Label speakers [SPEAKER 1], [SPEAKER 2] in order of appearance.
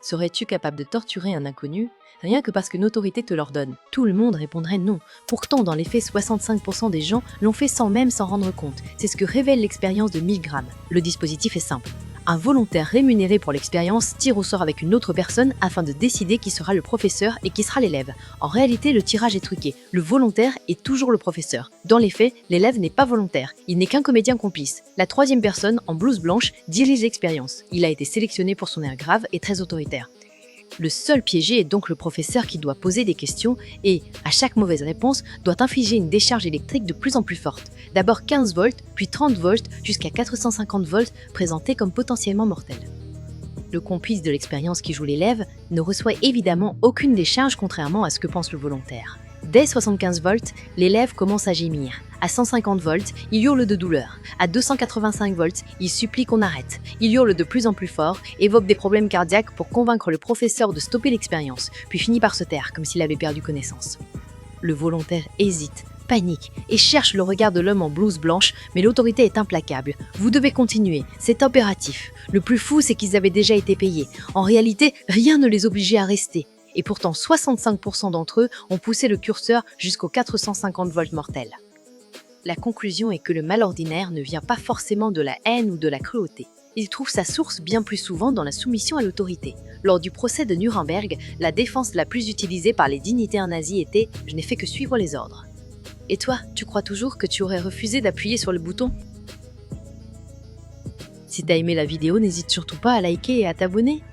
[SPEAKER 1] Serais-tu capable de torturer un inconnu rien que parce qu'une autorité te l'ordonne? Tout le monde répondrait non. Pourtant, dans les faits, 65% des gens l'ont fait sans même s'en rendre compte. C'est ce que révèle l'expérience de Milgram. Le dispositif est simple. Un volontaire rémunéré pour l'expérience tire au sort avec une autre personne afin de décider qui sera le professeur et qui sera l'élève. En réalité, le tirage est truqué. Le volontaire est toujours le professeur. Dans les faits, l'élève n'est pas volontaire. Il n'est qu'un comédien complice. La troisième personne, en blouse blanche, dirige l'expérience. Il a été sélectionné pour son air grave et très autoritaire. Le seul piégé est donc le professeur qui doit poser des questions et, à chaque mauvaise réponse, doit infliger une décharge électrique de plus en plus forte. D'abord 15 volts, puis 30 volts, jusqu'à 450 volts, présentés comme potentiellement mortels. Le complice de l'expérience qui joue l'élève ne reçoit évidemment aucune décharge contrairement à ce que pense le volontaire. Dès 75 volts, l'élève commence à gémir. À 150 volts, il hurle de douleur. À 285 volts, il supplie qu'on arrête. Il hurle de plus en plus fort, évoque des problèmes cardiaques pour convaincre le professeur de stopper l'expérience, puis finit par se taire, comme s'il avait perdu connaissance. Le volontaire hésite, panique et cherche le regard de l'homme en blouse blanche, mais l'autorité est implacable. Vous devez continuer, c'est impératif. Le plus fou, c'est qu'ils avaient déjà été payés. En réalité, rien ne les obligeait à rester. Et pourtant 65% d'entre eux ont poussé le curseur jusqu'aux 450 volts mortels. La conclusion est que le mal ordinaire ne vient pas forcément de la haine ou de la cruauté. Il trouve sa source bien plus souvent dans la soumission à l'autorité. Lors du procès de Nuremberg, la défense la plus utilisée par les dignitaires nazis était « Je n'ai fait que suivre les ordres ». Et toi, tu crois toujours que tu aurais refusé d'appuyer sur le bouton? Si t'as aimé la vidéo, n'hésite surtout pas à liker et à t'abonner.